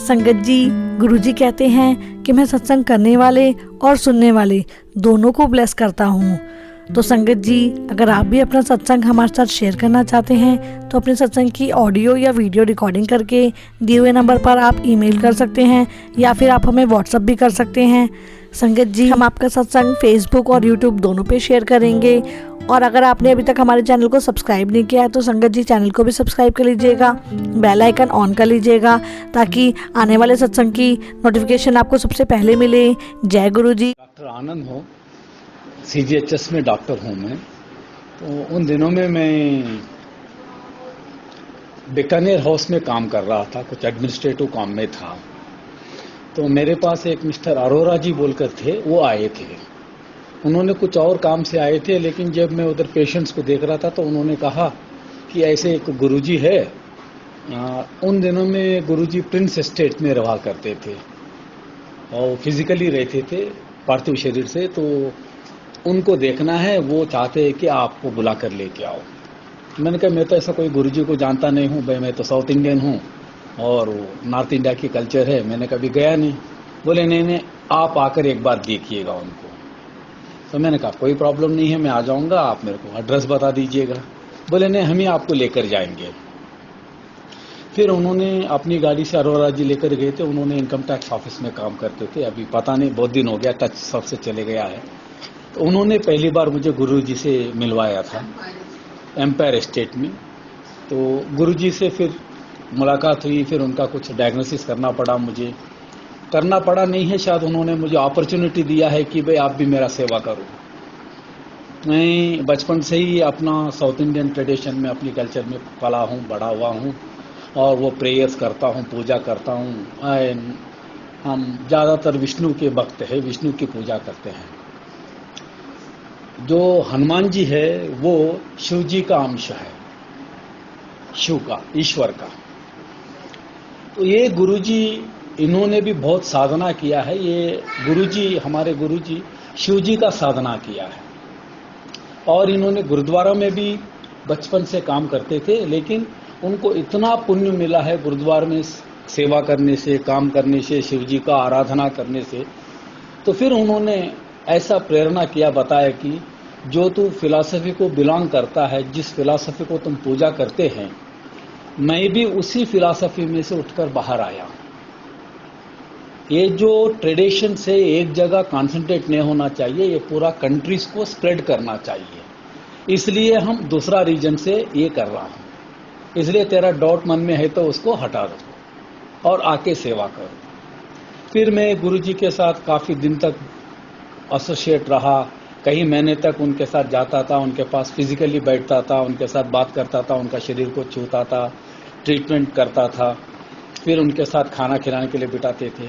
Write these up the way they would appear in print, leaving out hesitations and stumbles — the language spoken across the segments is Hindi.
संगत जी, गुरुजी कहते हैं कि मैं सत्संग करने वाले और सुनने वाले दोनों को ब्लेस करता हूँ। तो संगत जी, अगर आप भी अपना सत्संग हमारे साथ शेयर करना चाहते हैं तो अपने सत्संग की ऑडियो या वीडियो रिकॉर्डिंग करके दिए हुए नंबर पर आप ईमेल कर सकते हैं या फिर आप हमें व्हाट्सएप भी कर सकते हैं। संगत जी, हम आपका सत्संग फेसबुक और यूट्यूब दोनों पे शेयर करेंगे। और अगर आपने अभी तक हमारे चैनल को सब्सक्राइब नहीं किया है तो संगत जी चैनल को भी सब्सक्राइब कर लीजिएगा, बेल आइकन ऑन कर लीजिएगा ताकि आने वाले सत्संग की नोटिफिकेशन आपको सबसे पहले मिले। जय गुरु जी। डॉक्टर आनंद हो, CGHS में डॉक्टर हूँ मैं। तो उन दिनों में मैं बीकानेर हाउस में काम कर रहा था, कुछ एडमिनिस्ट्रेटिव काम में था। तो मेरे पास एक मिस्टर अरोरा जी बोलकर थे, वो आए थे। उन्होंने कुछ और काम से आए थे, लेकिन जब मैं उधर पेशेंट्स को देख रहा था तो उन्होंने कहा कि ऐसे एक गुरुजी है। उन दिनों में गुरुजी प्रिंस एस्टेट में रहा करते थे और फिजिकली रहते थे पार्थिव शरीर से। तो उनको देखना है, वो चाहते हैं कि आपको बुला कर लेके आओ। मैंने कहा मैं तो ऐसा कोई गुरुजी को जानता नहीं हूँ भाई, मैं तो साउथ इंडियन हूँ और नॉर्थ इंडिया की कल्चर है, मैंने कभी गया नहीं। बोले नहीं, आप आकर एक बार देखिएगा उनको। तो मैंने कहा कोई प्रॉब्लम नहीं है, मैं आ जाऊंगा, आप मेरे को एड्रेस बता दीजिएगा। बोले नहीं, हम ही आपको लेकर जाएंगे। फिर उन्होंने अपनी गाड़ी से अरोरा जी लेकर गए थे। उन्होंने इनकम टैक्स ऑफिस में काम करते थे, अभी पता नहीं बहुत दिन हो गया, टच सबसे चले गया है। तो उन्होंने पहली बार मुझे गुरुजी से मिलवाया था एम्पायर एस्टेट में। तो गुरुजी से फिर मुलाकात हुई, फिर उनका कुछ डायग्नोसिस करना पड़ा, मुझे करना पड़ा नहीं है, शायद उन्होंने मुझे अपॉर्चुनिटी दिया है कि भाई आप भी मेरा सेवा करो। मैं बचपन से ही अपना साउथ इंडियन ट्रेडिशन में, अपनी कल्चर में पला हूँ, बड़ा हुआ हूँ और वो प्रेयर्स करता हूँ, पूजा करता हूँ। हम ज़्यादातर विष्णु के भक्त हैं, विष्णु की पूजा करते हैं। जो हनुमान जी है वो शिव जी का अंश है, शिव का, ईश्वर का। तो ये गुरुजी, इन्होंने भी बहुत साधना किया है। ये गुरुजी, हमारे गुरुजी शिव जी का साधना किया है और इन्होंने गुरुद्वारा में भी बचपन से काम करते थे, लेकिन उनको इतना पुण्य मिला है गुरुद्वारा में सेवा करने से, काम करने से, शिव जी का आराधना करने से। तो फिर उन्होंने ऐसा प्रेरणा किया, बताया कि जो तू फिलॉसफी को बिलोंग करता है, जिस फिलॉसफी को तुम पूजा करते हैं, मैं भी उसी फिलॉसफी में से उठकर बाहर आया। ये जो ट्रेडिशन से एक जगह कॉन्सेंट्रेट नहीं होना चाहिए, ये पूरा कंट्रीज को स्प्रेड करना चाहिए। इसलिए हम दूसरा रीजन से ये कर रहा हूं। इसलिए तेरा डाउट मन में है तो उसको हटा दो और आके सेवा करो। फिर मैं गुरुजी के साथ काफी दिन तक एसोसिएट रहा, कई महीने तक उनके साथ जाता था, उनके पास फिजिकली बैठता था, उनके साथ बात करता था, उनका शरीर को छूता था, ट्रीटमेंट करता था। फिर उनके साथ खाना खिलाने के लिए बिठाते थे।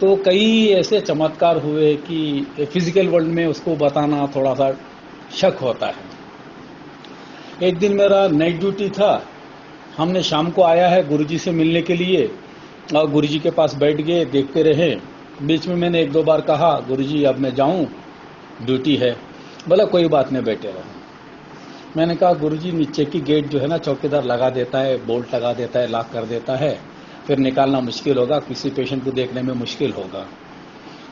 तो कई ऐसे चमत्कार हुए कि फिजिकल वर्ल्ड में उसको बताना थोड़ा सा शक होता है। एक दिन मेरा नाइट ड्यूटी था, हमने शाम को आया है गुरुजी से मिलने के लिए और गुरुजी के पास बैठ गए, देखते रहे। बीच में मैंने एक दो बार कहा गुरुजी अब मैं जाऊं, ड्यूटी है। बोला कोई बात नहीं, बैठे रहो। मैंने कहा गुरुजी नीचे की गेट जो है ना, चौकीदार लगा देता है, बोल्ट लगा देता है, लॉक कर देता है, फिर निकालना मुश्किल होगा, किसी पेशेंट को देखने में मुश्किल होगा।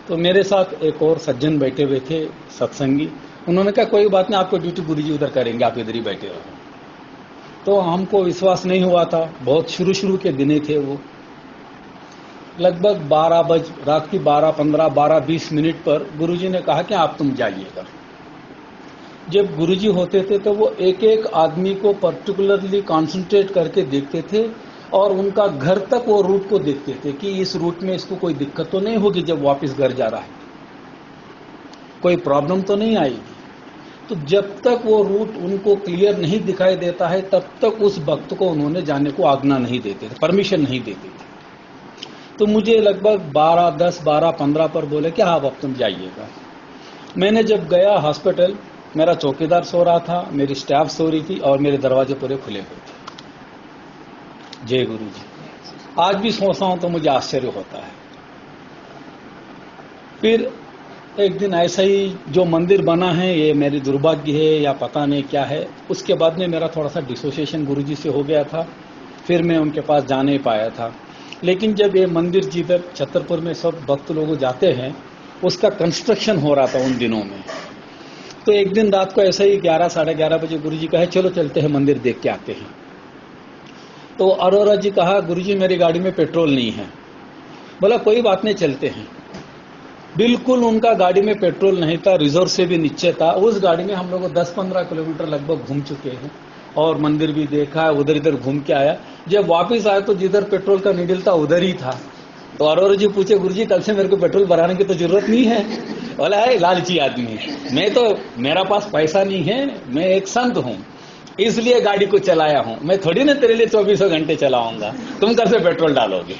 तो मेरे साथ एक और सज्जन बैठे हुए थे, सत्संगी। उन्होंने कहा कोई बात नहीं, आपको ड्यूटी गुरुजी उधर करेंगे, आप इधर ही बैठे रहो। तो हमको विश्वास नहीं हुआ था, बहुत शुरू के दिन थे वो। लगभग 12 बज, रात की 12:15, 12:20 पर गुरुजी ने कहा कि आप तुम जाइएगा। जब गुरुजी होते थे तो वो एक एक आदमी को पर्टिकुलरली कंसंट्रेट करके देखते थे और उनका घर तक वो रूट को देखते थे कि इस रूट में इसको कोई दिक्कत तो नहीं होगी, जब वापस घर जा रहा है कोई प्रॉब्लम तो नहीं आएगी। तो जब तक वो रूट उनको क्लियर नहीं दिखाई देता है तब तक उस भक्त को उन्होंने जाने को आज्ञा नहीं देते थे, परमिशन नहीं देते थे। तो मुझे लगभग 12:10, 12:15 पर बोले कि हाँ अब तुम जाइएगा। मैंने जब गया हॉस्पिटल, मेरा चौकीदार सो रहा था, मेरी स्टाफ सो रही थी और मेरे दरवाजे पूरे खुले हुए थे। जय गुरु जी। आज भी सोचता हूं तो मुझे आश्चर्य होता है। फिर एक दिन ऐसा ही जो मंदिर बना है, ये मेरी दुर्भाग्य है या पता नहीं क्या है, उसके बाद में मेरा थोड़ा सा डिसोसिएशन गुरुजी से हो गया था। फिर मैं उनके पास जा नहीं पाया था। लेकिन जब ये मंदिर जिधर छतरपुर में सब भक्त लोग जाते हैं उसका कंस्ट्रक्शन हो रहा था उन दिनों में। तो एक दिन रात को ऐसे ही 11 साढ़े 11 बजे गुरुजी कहे चलो चलते हैं मंदिर देख के आते हैं। तो अरोरा जी कहा गुरुजी मेरी गाड़ी में पेट्रोल नहीं है। बोला कोई बात नहीं चलते हैं। बिल्कुल उनका गाड़ी में पेट्रोल नहीं था, रिजर्व से भी नीचे था। उस गाड़ी में हम लोग 10-15 किलोमीटर लगभग घूम चुके हैं और मंदिर भी देखा, उधर इधर घूम के आया। जब वापस आया तो जिधर पेट्रोल का नीडल था उधर ही था। तो अरोरा जी पूछे गुरुजी कल से मेरे को पेट्रोल भराने की तो जरूरत नहीं है। बोला है लालची आदमी, मैं तो मेरा पास पैसा नहीं है, मैं एक संत हूं इसलिए गाड़ी को चलाया हूं, मैं थोड़ी ना तेरे लिए 24 घंटे चलाऊंगा, तुम कल से पेट्रोल डालोगे।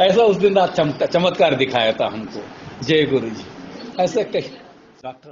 ऐसा उस दिन रात चमत्कार दिखाया था हमको। जय गुरु जी। ऐसे कई डॉक्टर